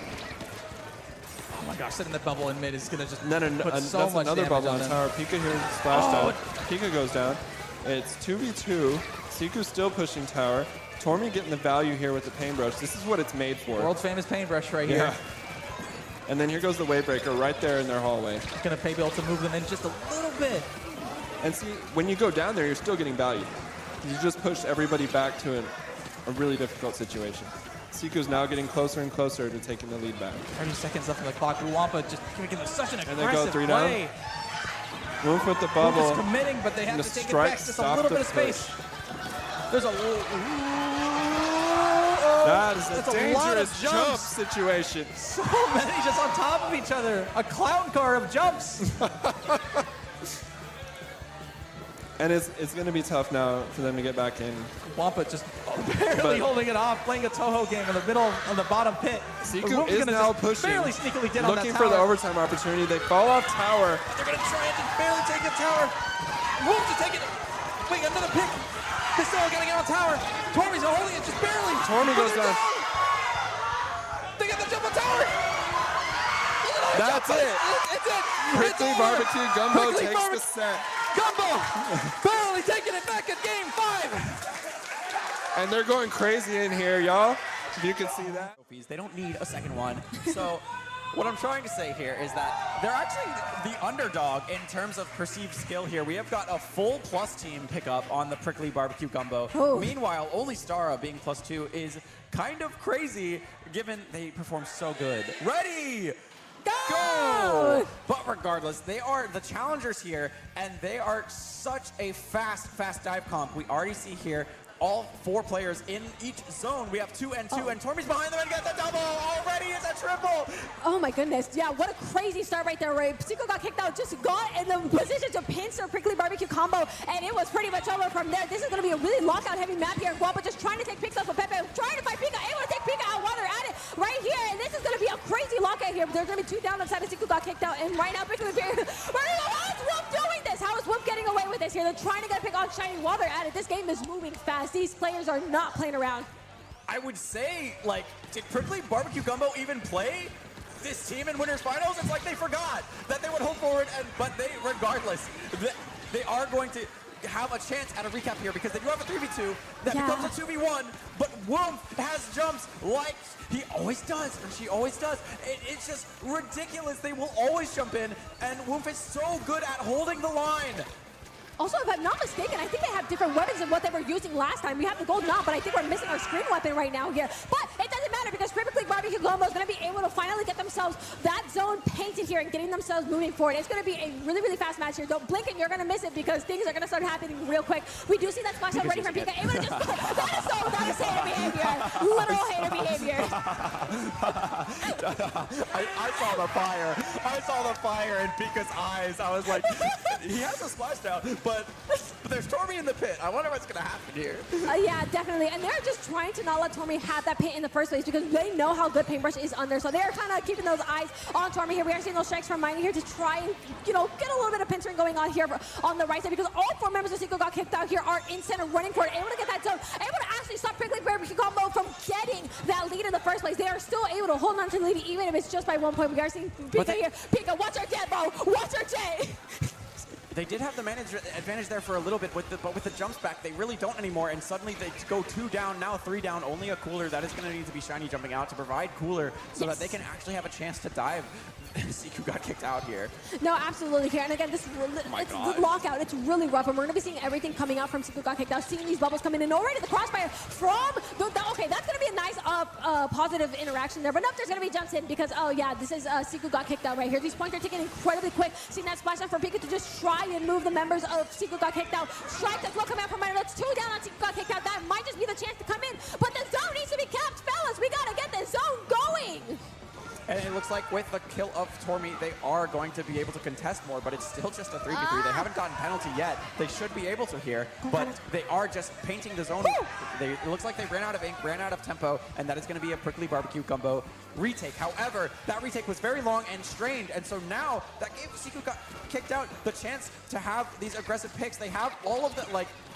Oh my gosh, setting the bubble in mid is gonna just No, put so that's much another damage bubble on on them. tower. Pika here splashed Oh, out. Pika goes down. It's 2v2. Siku's still pushing tower. Tormy getting the value here with the paintbrush. This is what it's made for. World famous paintbrush right here. Yeah. And then here goes the wave breaker right there in their hallway. Gonna be able to move them in just a little bit. And see, when you go down there, you're still getting value. You just push everybody back to a really difficult situation. Siku's now getting closer and closer to taking the lead back. 30 seconds left on the clock. Wampa just making such an And they go aggressive 3 down. play. Move with the Wolf bubble. is committing, but they have And to the take it strike back. Just a stopped little the bit of space. There's a That is that's a a lot of dangerous jumps. jump situation. so many just on top of each other. A clown car of jumps. And it's going to be tough now for them to get back in. Wampa just barely holding it off, playing a Toho game in the middle of the bottom pit. Siku Wolf's is gonna now just pushing, barely sneakily get on that looking for the tower. overtime opportunity. They fall off tower. They're gonna try and just barely take the tower. Wolf just taking it. Wait, another pick. They're still gonna get on tower. Tormy's holding it just barely. Tormy goes But they're down. They got the jump on tower. That's it. It's it. Prickly It's over. Barbecue Gumbo Prickly takes the set. Gumbo barely taking it back in game 5. And they're going crazy in here, y'all. If you can see that. They don't need a second one. So what I'm trying to say here is that they're actually the underdog in terms of perceived skill here. We have got a full plus team pickup on the Prickly Barbecue Gumbo. Oh. Meanwhile, only Stara being +2 is kind of crazy given they perform so good. Ready? Go! But regardless, they are the challengers here, and they are such a fast dive comp. We already see here all 4 players in each zone. We have 2 and 2, and Tormy's behind them and gets the double. Already it's a triple. Oh my goodness. Yeah, what a crazy start right there, Ray. Psico got kicked out, just got in the position to pinch their Prickly Barbecue combo, and it was pretty much over from there. This is going to be a really lockout-heavy map here. Guapa just trying to take picks up for Pepe, trying to fight Pika, able to take Pika out while they're at it right here, and this is going to be a crazy lockout here. There's going to be 2 down on side And right now, Prickly Bear, how is Whoop doing this? How is Whoop getting away with this here? They're trying to get a pick on Shiny while they're at it. This game is moving fast. These players are not playing around. I would say, like, did Prickly Barbecue Gumbo even play this team in Winners Finals? It's like they forgot that they would hope forward, but regardless, they are going to have a chance at a recap here because they do have a 3v2 that becomes a 2v1, but Woof has jumps like he always does, or she always does. It's just ridiculous. They will always jump in, and Woof is so good at holding the line. Also, if I'm not mistaken, I think they have different weapons than what they were using last time. We have the gold knob, but I think we're missing our screen weapon right now here. But it doesn't matter because Prickly Barbecue Gumbo is going to be able to finally get themselves that zone painted here and getting themselves moving forward. It's going to be a really, really fast match here. Don't blink and you're going to miss it because things are going to start happening real quick. We do see that splash up ready from Pika. Able to just that is hater behavior. Literal hater behavior. I saw the fire. I saw the fire in Pika's eyes. I was like, he has a splash down, but there's Tormy in the pit. I wonder what's going to happen here. Yeah, definitely. And they're just trying to not let Tormy have that pit in the first place because they know how good Paintbrush is under. So they're kind of keeping those eyes on Tormy here. We are seeing those strikes from Miney here to try and, get a little bit of pinching going on here on the right side because all 4 members of Seiko got kicked out here are in center running for it, able to get that zone, able to actually stop Prickly Barbecue Combo from getting that lead in the first place. They are still able to hold on to the lead even if it's just by 1 point. We are seeing Pika here. Pika, watch our jet, bro. Watch our jet. They did have the advantage there for a little bit, but with the jumps back, they really don't anymore, and suddenly they go 2 down, now 3 down, only a cooler. That is going to need to be Shiny jumping out to provide cooler so that they can actually have a chance to dive. Siku got kicked out here. No, absolutely here. And again, it's the lockout. It's really rough, and we're going to be seeing everything coming out from Siku got kicked out, seeing these bubbles come in, and already the crossfire from okay, that's going to be a nice positive interaction there. But nope, there's going to be jumps in because, oh yeah, this is Siku got kicked out right here. These points are ticking incredibly quick. Seeing that splash down from Pika to just try and move the members of Siku got kicked out. Strike as well come out from Minor. That's 2 down on Siku got kicked out. That might just be the chance to come in, but the zone needs to be kept, fellas. We got to get this zone going. And it looks like with the kill of Tormy, they are going to be able to contest more, but it's still just a 3v3. They haven't gotten penalty yet. They should be able to here, but they are just painting the zone. It looks like they ran out of ink, ran out of tempo, and that is going to be a Prickly Barbecue Gumbo retake. However, that retake was very long and strained, and so now that gave Siku got kicked out the chance to have these aggressive picks. They have all of the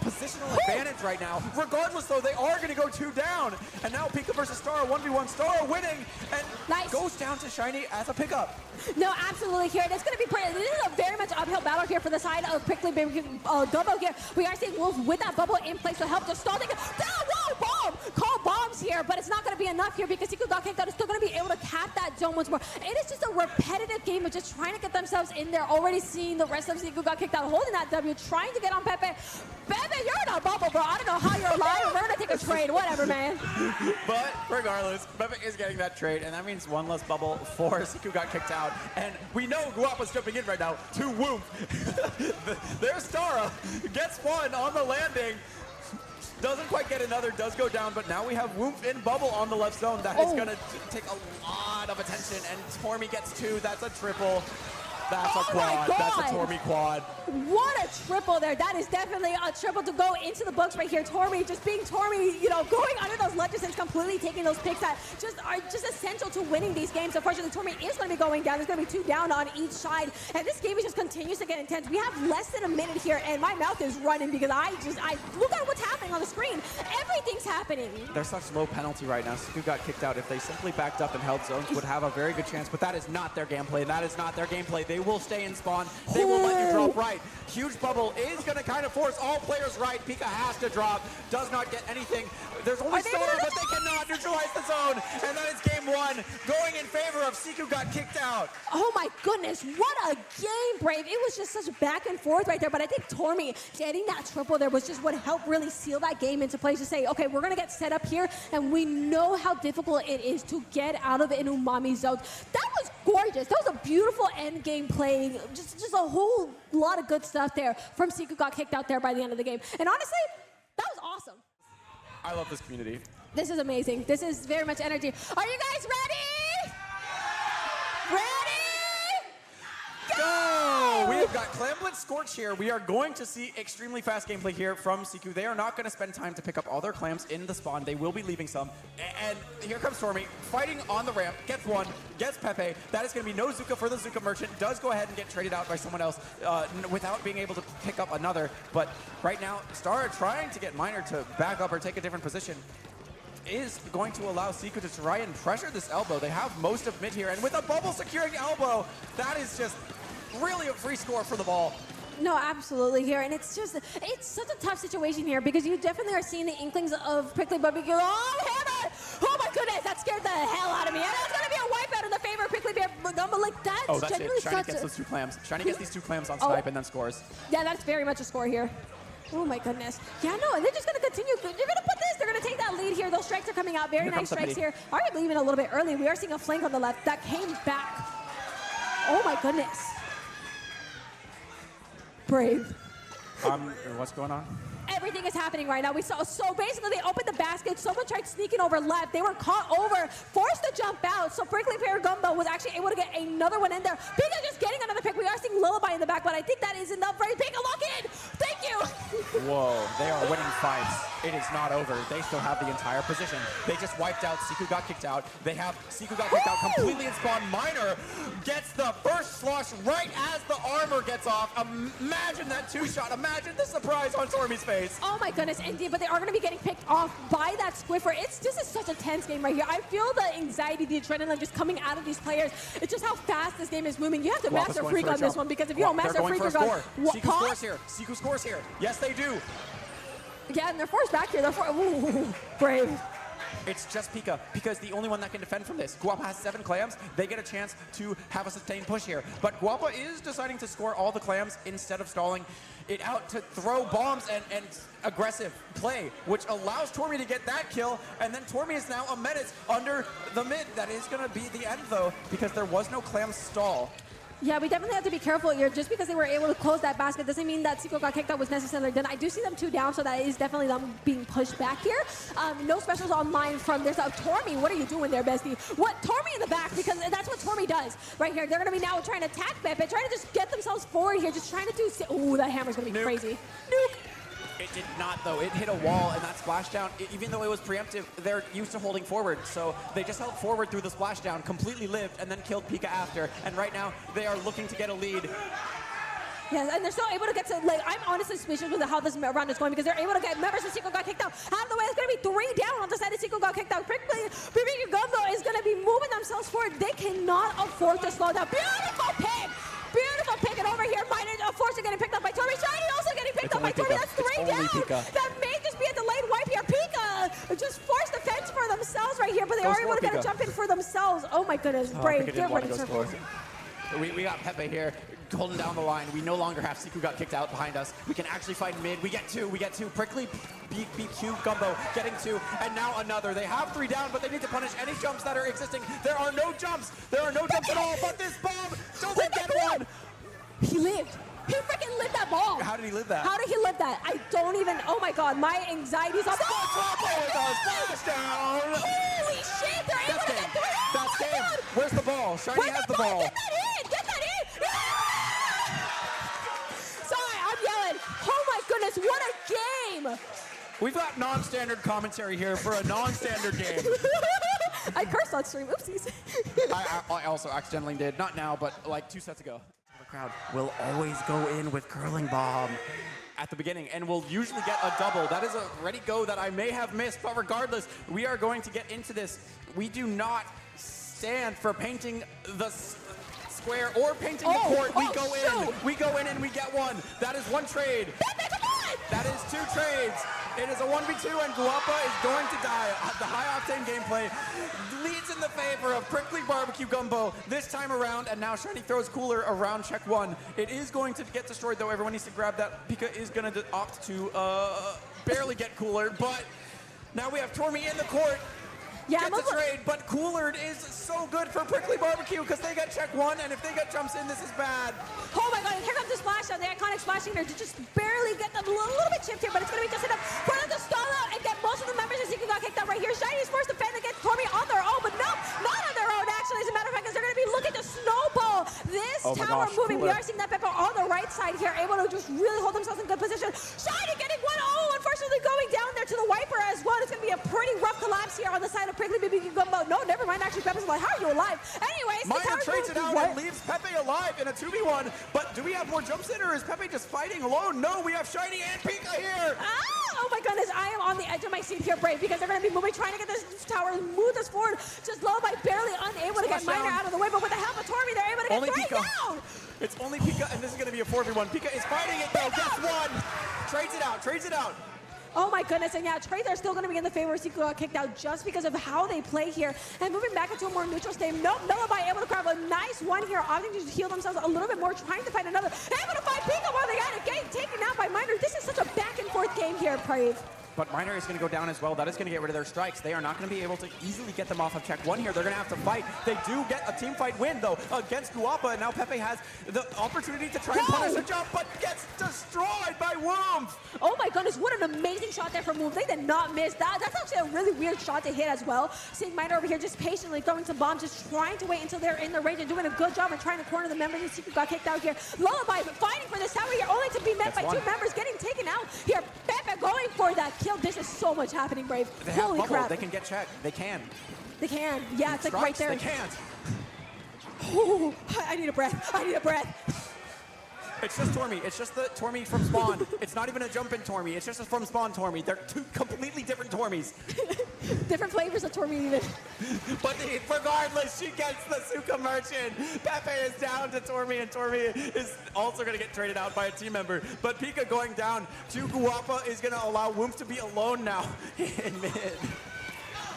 positional advantage right now. Regardless, though, they are going to go 2 down, and now Pika versus Star, 1v1 Star winning, and goes down to Shiny as a pickup. No, absolutely here. It's going to be pretty. This is a very much uphill battle here for the side of Prickly Gumbo here. We are seeing Wolves with that bubble in place to help just stall. Whoa, bomb! Call bombs here, but it's not going to be enough here because Siku got kicked out. It's still going to be able to cap that zone once more. It is just a repetitive game of just trying to get themselves in there. Already seeing the rest of Siku got kicked out, holding that W, trying to get on Pepe. Pepe, you're in a bubble, bro. I don't know how you're alive. We're going to take a trade. Whatever, man. But regardless, Pepe is getting that trade, and that means 1 less bubble for Siku got kicked out. And we know Guapa's jumping in right now to Whoop. There's Stara. Gets 1 on the landing. Doesn't quite get another, does go down, but now we have Whoop in bubble on the left zone. That is going to take a lot of attention, and Tormy gets 2. That's a triple. That's a quad. That's a Tormy quad. What a triple there. That is definitely a triple to go into the books right here. Tormy, just being Tormy, going under those ledges and completely taking those picks that are just essential to winning these games. Unfortunately, Tormy is going to be going down. There's going to be 2 down on each side. And this game just continues to get intense. We have less than a minute here, and my mouth is running because I look at what's happening on the screen. Everything's happening. There's such low penalty right now. Siku got kicked out. If they simply backed up and held zones, would have a very good chance. But that is not their gameplay. That is not their gameplay. They will stay in spawn. They will let you drop right. Huge bubble is going to kind of force all players right. Pika has to drop. Does not get anything. There's only Star, but they cannot neutralize the zone. And that is game 1, going in favor of Siku got kicked out. Oh my goodness, what a game, Brave. It was just such back and forth right there. But I think Tormy getting that triple there was just what helped really seal that game into place to say, okay, we're going to get set up here. And we know how difficult it is to get out of an umami zone. That was gorgeous. That was a beautiful end game play. Just a whole lot of good stuff there from Siku got kicked out there by the end of the game. And honestly, that was awesome. I love this community. This is amazing. This is very much energy. Are you guys ready? Ready? Go! We We've got Clamblin Scorch here. We are going to see extremely fast gameplay here from Siku. They are not going to spend time to pick up all their clams in the spawn. They will be leaving some. And here comes Tormy, fighting on the ramp, gets one, gets Pepe. That is going to be no Zuka for the Zuka Merchant. Does go ahead and get traded out by someone else without being able to pick up another. But right now, Star trying to get Miner to back up or take a different position is going to allow Siku to try and pressure this elbow. They have most of mid here, and with a bubble securing elbow, that is just really a free score for the ball. No, absolutely here, and it's such a tough situation here because you definitely are seeing the inklings of Prickly Barbecue. Oh, Hammer! Oh my goodness, that scared the hell out of me. And that's gonna be a wipeout in the favor of Prickly Gumbo. Like that's that's genuinely it. Shiny such gets a... those 2 clams. Shiny gets these 2 clams on snipe and then scores. Yeah, that's very much a score here. Oh my goodness. Yeah, no, and they're just gonna continue. You're gonna put this. They're gonna take that lead here. Those strikes are coming out. Very nice strikes here. Arguably even a little bit early. We are seeing a flank on the left that came back. Oh my goodness. Brave. What's going on? Everything is happening right now. We saw, so basically they opened the basket. Someone tried sneaking over left. They were caught over, forced to jump out. So Prickly Pear Gumbo was actually able to get another one in there. Pika just getting another pick. We are seeing Lullaby in the back, but I think that is enough for Pika. Lock in. Thank you. Whoa, they are winning fights. It is not over. They still have the entire position. They just wiped out. Siku got kicked out. They have Siku got kicked out completely in spawn. Miner gets the first slosh right as the armor gets off. Imagine that 2-shot. Imagine the surprise on Tormy's face. Oh my goodness, indeed, but they are going to be getting picked off by that Squiffer. This is such a tense game right here. I feel the anxiety, the adrenaline just coming out of these players. It's just how fast this game is moving. You have to master Freak on this one because if you don't master Freak, you're going to Siku scores here. Siku scores here. Yes, they do. Yeah, and they're forced back here. Ooh, brave. It's just Pika. Pika is the only one that can defend from this. Guapa has 7 clams. They get a chance to have a sustained push here. But Guapa is deciding to score all the clams instead of stalling it out to throw bombs and aggressive play, which allows Tormy to get that kill. And then Tormy is now a menace under the mid. That is going to be the end, though, because there was no clam stall. Yeah, we definitely have to be careful here. Just because they were able to close that basket doesn't mean that Siku got kicked out was necessarily done. I do see them 2 down, so that is definitely them being pushed back here. No specials online from there's a Tormy. What are you doing there, bestie? What? Tormy in the back, because that's what Tormy does right here. They're going to be now trying to attack Pepe, trying to just get themselves forward here, just trying to do... Ooh, that hammer's going to be crazy. Nuke. It did not, though. It hit a wall, and that splashdown, even though it was preemptive, they're used to holding forward. So they just held forward through the splashdown, completely lived, and then killed Pika after. And right now, they are looking to get a lead. Yes, and they're still able to get to, like, I'm honestly suspicious with how this round is going because they're able to get members of Siku got kicked out. Out of the way, it's going to be 3 down on the side of Siku got kicked out. Prickly Gumbo is going to be moving themselves forward. They cannot afford to slow down. Beautiful pick! Beautiful pick, and over here, Miner, forced to getting picked up by Tormy. Shiny also getting picked up by Tormy. That's 3 down. That may just be a delayed wipe here. Pika just forced the fence for themselves right here, but they are able to get a jump in for themselves. Oh my goodness, Brave. They're running circles. We got Pepe here holding down the line. We no longer have Siku got kicked out behind us. We can actually fight mid. We get 2. Prickly BQ Gumbo getting 2, and now another. They have 3 down, but they need to punish any jumps that are existing. There are no jumps. There are no jumps at all, but this bomb doesn't get one. He lived. He freaking lived that ball. How did he live that? How did he live that? I don't even, oh my God, my anxiety's up. Splashdown. Holy shit, they're able to get 3. That's game. Where's the ball? Shiny has the ball. Get that in, get that in. Sorry, I'm yelling. Oh my goodness, what a game. We've got non-standard commentary here for a non-standard game. I cursed on stream, oopsies. I also accidentally did. Not now, but like 2 sets ago. The crowd will always go in with Curling Bomb at the beginning, and we'll usually get a double. That is a ready go that I may have missed, but regardless, we are going to get into this. We do not stand for painting the square or painting the court. We go in and we get 1. That is 1 trade. That is 2 trades. It is a 1v2, and Guapa is going to die. The high-octane gameplay leads in the favor of Prickly Barbecue Gumbo this time around, and now Shiny throws Cooler around check 1. It is going to get destroyed, though. Everyone needs to grab that. Pika is going to opt to barely get Cooler, but now we have Tormy in the court. Yeah, Gets a trade, but Coolard is so good for Prickly Barbecue because they got check 1, and if they get jumps in, this is bad. Oh my God, here comes the splash out, the iconic splashing there to just barely get them a little bit chipped here, but it's going to be just enough for them to stall out and get most of the members of Siku got kicked out right here. Shiny's forced to defend against Tormy on their own, but no, not on their own actually. As a matter of fact, because they're going to be looking to snowball this tower more gosh, moving. We cooler. are seeing that Pepe on the right side here, able to just really hold themselves in good position. Shiny getting one. Oh, unfortunately going down there to the wiper as well. It's going to be a pretty rough collapse here on the side of Prickly BBQ Gumbo. No, never mind. Actually, Pepe's like, how are you alive? Anyways, Miner trades it out and leaves Pepe alive in a 2v1. But do we have more jumps in, or is Pepe just fighting alone? No, we have Shiny and Pika here. Oh my goodness, I am on the edge of my seat here, Brave, because they're going to be moving, trying to get this tower, move this forward. Just Lullaby barely unable to get Splash Miner down. out of the way, but with the help of Torby, they're able to get Only three Pika. down. It's only Pika, and this is going to be a 4v1. Pika is fighting it, though. Gets one. Trades it out. Trades it out. Oh my goodness, and yeah, trades are still going to be in the favor of Seiko got kicked out just because of how they play here. And moving back into a more neutral state. Nope, Lullaby able to grab a nice one here, opting to just heal themselves a little bit more, trying to find another. Able to find Pika while they had a game taken out by Miner. This is such a back and forth game here, Brave. But Miner is going to go down as well. That is going to get rid of their strikes. They are not going to be able to easily get them off of check one here. They're going to have to fight. They do get a team fight win, though, against Guapa. And now Pepe has the opportunity to try and punish the jump, but gets destroyed by Woomph. Oh my goodness, what an amazing shot there from Move. They did not miss that. That's actually a really weird shot to hit as well. Seeing Miner over here just patiently throwing some bombs, just trying to wait until they're in the range and doing a good job and trying to corner the members. And Seiko got kicked out here. Lullaby fighting for this tower here, only to be met by two members getting taken out here. Pepe going for that kill. This is so much happening, Brave. They have Holy bubble. crap. They can get checked. They can. They can. Yeah, it's like right Strikes, there. they can't. Ooh, I need a breath. I need a breath. It's just Tormy. It's just the Tormy from Spawn. It's not even a jump in Tormy. It's just a from Spawn Tormy. They're two completely different Tormies. Different flavors of Tormy even. But regardless, she gets the Suka Merchant. Pepe is down to Tormy, and Tormy is also going to get traded out by a team member. But Pika going down to Guapa is going to allow Woomph to be alone now in mid.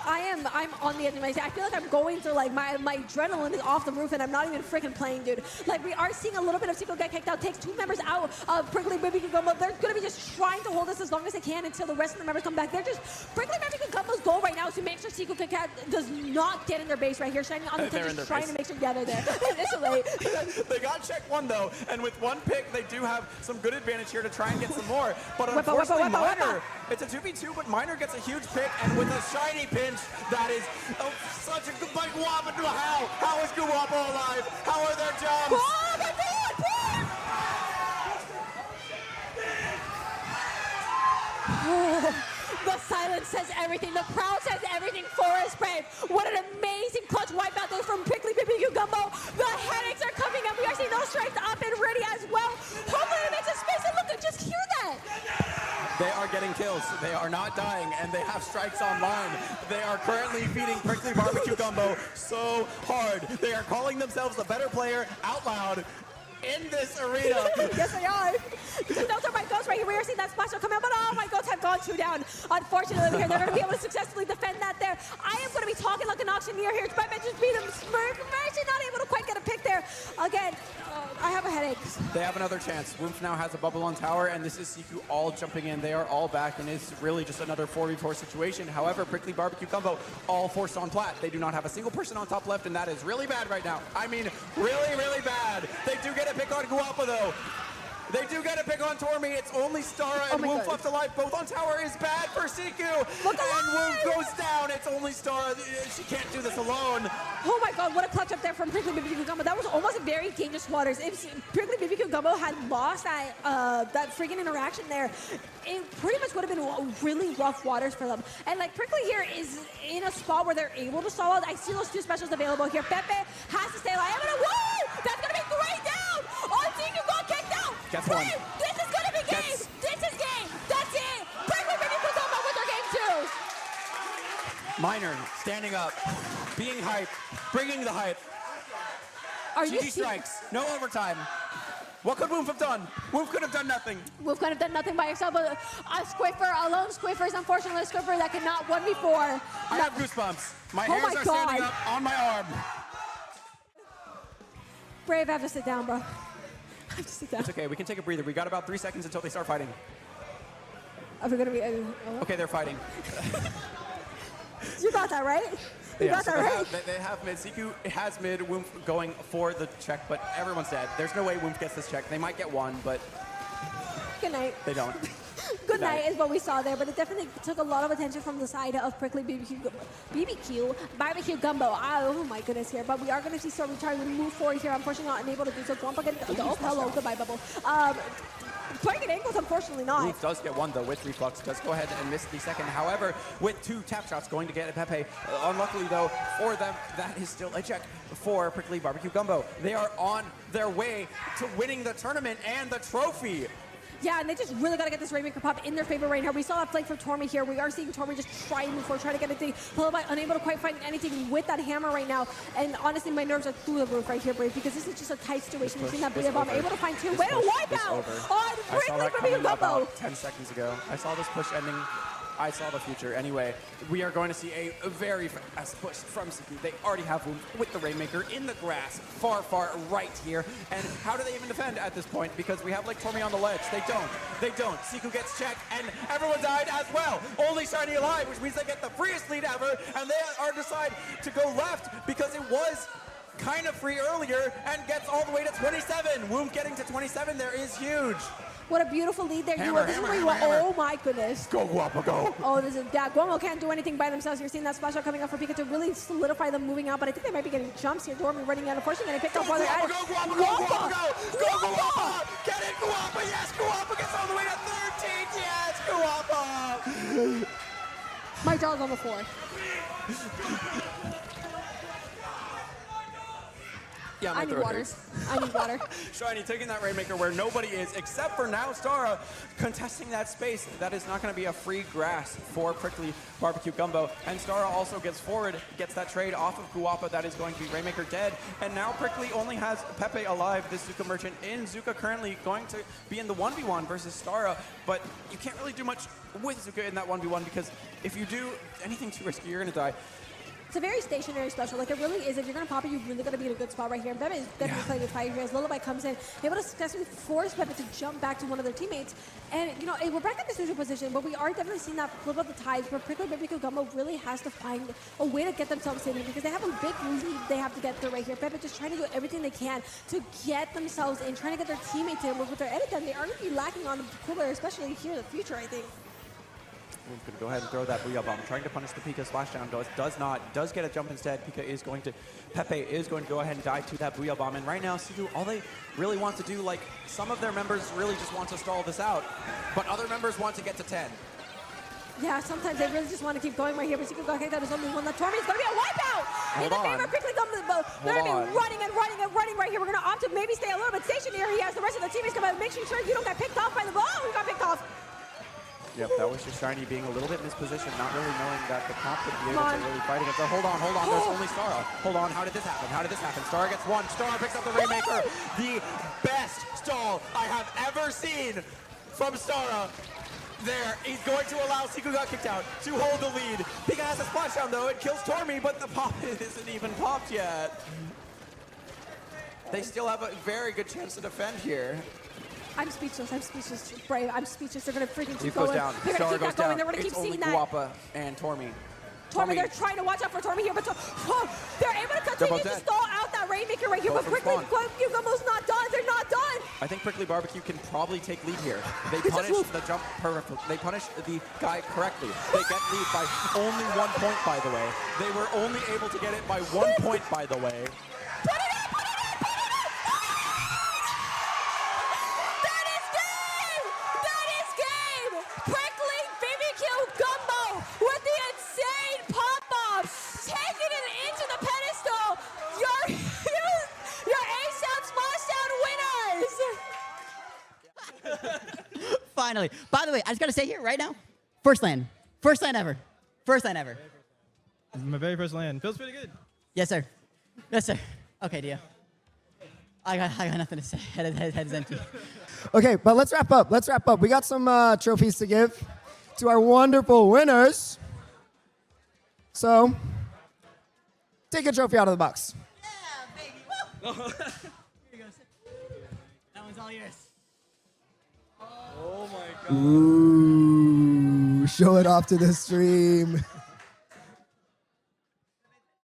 I'm on the edge of my seat. I feel like I'm going through, like, my adrenaline is off the roof and I'm not even freaking playing, dude. Like, we are seeing a little bit of Seiko get kicked out, takes two members out of Prickly BBQ Gumbo. They're going to be just trying to hold this as long as they can until the rest of the members come back. They're just, Prickly BBQ Gumbo's goal right now is to make sure Seiko Cat does not get in their base right here. Shiny on the tip, just trying to make sure, yeah, they're there. It's late. They got check one, though, and with one pick, they do have some good advantage here to try and get some more. But Whip unfortunately, whip Miner, it's a 2v2, but Miner gets a huge pick, and with a Shiny pinch, that is such a good, like, Guapa. How is Guapa alive? How are their jumps? Oh my God, The silence says everything. The crowd says everything for us, Brave. What an amazing clutch wipeout there from Prickly BBQ Gumbo. The headaches are coming up. We are seeing those strikes up and ready as well. Hopefully it makes a space. And look, just hear that. They are getting kills. They are not dying, and they have strikes online. They are currently feeding Prickly Barbecue Gumbo so hard. They are calling themselves the better player out loud in this arena. Yes, they are. Those are my goats right here. We are seeing that splash come out, but oh, my goats have gone two down. Unfortunately, here they're going to be able to successfully defend that there. I am going to be talking like an auctioneer here. Pepe just beat him. Mercy not able to quite get a pick there. Again, I have a headache. They have another chance. Woomph now has a bubble on tower, and this is Siku all jumping in. They are all back, and it's really just another 4v4 situation. However, Prickly Barbecue Gumbo all forced on plat. They do not have a single person on top left, and that is really bad right now. I mean, really, really bad. They do get a pick on Guapa, though. They do get a pick on Tormy. It's only Stara and Woomph left alive. Both on tower is bad for Siku. And Woomph goes down. It's only Stara. She can't do this alone. Oh my God, what a clutch up there from Prickly BBQ Gumbo. That was almost a very dangerous waters. If Prickly BBQ Gumbo had lost that freaking interaction there, it pretty much would have been really rough waters for them. And like Prickly here is in a spot where they're able to stall out. I see those two specials available here. Pepe has to stay alive. Whoa! That's going to be great down! Oh, Siku got kicked out! Gets one. This is going to be game! This is game! That's it! Prickly BBQ Gumbo with their game two! Miner standing up, being hype, bringing the hype. Are you GG strikes, no overtime. What could Woomph have done? Woomph could have done nothing. Woomph could have done nothing by yourself, but a Squiffer, a lone Squiffer is unfortunately a Squiffer that cannot 1v4. I have goosebumps. My Oh hairs my are God. standing up on my arm. Brave, I have to sit down, bro. I have to sit down. It's okay, we can take a breather. We got about 3 seconds until they start fighting. Are we gonna be? Okay, they're fighting. You got that right? You got so that right? they have mid. Siku has mid. Woomph going for the check, but everyone's dead. There's no way Woomph gets this check. They might get one, but Good night. they don't. Good night is what we saw there, but it definitely took a lot of attention from the side of Prickly BBQ Barbecue Gumbo. Oh my goodness here, but we are going to see Stormy trying to move forward here. Unfortunately, not unable to do so. Guampa getting, oh, hello, goodbye, Bubble. Target angles, unfortunately not. Wolf does get one though with reflux, does go ahead and miss the second. However, with 2 tap shots going to get Pepe. Unluckily though, for them, that is still a check for Prickly Barbecue Gumbo. They are on their way to winning the tournament and the trophy. Yeah, and they just really got to get this Rainmaker pop in their favor right now. We saw that flank from Tormy here. We are seeing Tormy just try and move forward, try to get a thing. Pillowbite unable to quite find anything with that hammer right now. And honestly, my nerves are through the roof right here, Brave, because this is just a tight situation. We've seen that Booyah Bomb able to find 2. Way to wipe out on Prickly Barbecue Gumbo. 10 seconds ago. I saw this push ending. I saw the future. Anyway, we are going to see a very fast push from Siku. They already have one with the Rainmaker in the grass, far, far right here. And how do they even defend at this point? Because we have like Tormy on the ledge. They don't. They don't. Siku gets checked, and everyone died as well. Only Shiny alive, which means they get the freest lead ever, and they are decide to go left because it was kind of free earlier and gets all the way to 27. Womb getting to 27 there is huge. What a beautiful lead there. Hammer, hammer. Oh my goodness. Go, Guapo, go. Oh, this is, yeah, Guamo can't do anything by themselves. You're seeing that splash out coming up for Pika to really solidify them moving out, but I think they might be getting jumps here. Dormy running out, unfortunately getting picked up while they're at it. Go, Guapo, go, Guapo, go. Go, Guapo. Get it, Guapo. Yes, Guapo gets all the way to 13. Yes, Guapo. My jaw's on the floor. Yeah, I need water. I need water. Shiny taking that Rainmaker where nobody is, except for now Stara contesting that space. That is not going to be a free grass for Prickly Barbecue Gumbo. And Stara also gets forward, gets that trade off of Guapa. That is going to be Rainmaker dead. And now Prickly only has Pepe alive, this Zuka merchant. In Zuka currently going to be in the 1v1 versus Stara. But you can't really do much with Zuka in that 1v1 because if you do anything too risky, you're going to die. It's a very stationary special. Like, it really is. If you're going to pop it, you've really got to be in a good spot right here. And Pepe is definitely playing with fire here as Lullaby comes in, able to successfully force Pepe to jump back to one of their teammates. And, you know, we're back in this neutral position, but we are definitely seeing that flip of the tides where Prickly Barbecue Gumbo really has to find a way to get themselves in because they have a big lead they have to get through right here. Pepe just trying to do everything they can to get themselves in, trying to get their teammates in. With their edit, then they are going to be lacking on the cooler, especially here in the future, I think. Wolf's going to go ahead and throw that Booyah Bomb, trying to punish the Pika splashdown. Does not. Does get a jump instead. Pika is going to, Pepe is going to go ahead and die to that Booyah Bomb. And right now, Siku, all they really want to do, like, some of their members really just want to stall this out, but other members want to get to 10. Yeah, sometimes they really just want to keep going right here, but Siku got kicked out. There's only one. That Tormy is going to be a wipeout in the favor of Prickly Gumbo. They're going to be running and running and running right here. We're going to opt to maybe stay a little bit stationary as the rest of the teammates come out, making sure you don't get picked off by the ball. We got picked off. Yep, that was just Shiny being a little bit mispositioned, not really knowing that the comp would be able to really fight against it. Hold on, there's only Stara. Hold on, how did this happen? Stara gets one, Stara picks up the Rainmaker. The best stall I have ever seen from Stara. There, he's going to allow Siku got kicked out to hold the lead. Pika has a splashdown though, it kills Tormy, but the pop isn't even popped yet. They still have a very good chance to defend here. I'm speechless. Brave, I'm speechless. They're going to freaking keep goes going. down. They're going to Stara keep goes that going. down. They're going to keep It's only seeing that. Guapa and Tormy. Tormy, they're trying to watch out for Tormy here, but they're able to continue to stall out that Rainmaker right here, but Prickly Barbecue Gumbo's not done. They're not done. I think Prickly Barbecue can probably take lead here. They punish the jump perfectly. They punish the guy correctly. They get lead by only 1 point, by the way. They were only able to get it by 1 point, by the way. Put it in! That is game! That is game! Prickly BBQ Gumbo with the insane pop-off, taking it into the pedestal. Your A-Sound Splashdown winners! Finally. By the way, I just got to say here right now, first land ever. This is my very first land. Feels pretty good. Yes, sir. Okay, Dio. I got nothing to say. Head is empty. Okay, but let's wrap up. We got some trophies to give to our wonderful winners. So, take a trophy out of the box. Yeah, baby. Woo! Here you go. That one's all yours. Oh my god. Ooh, show it off to the stream.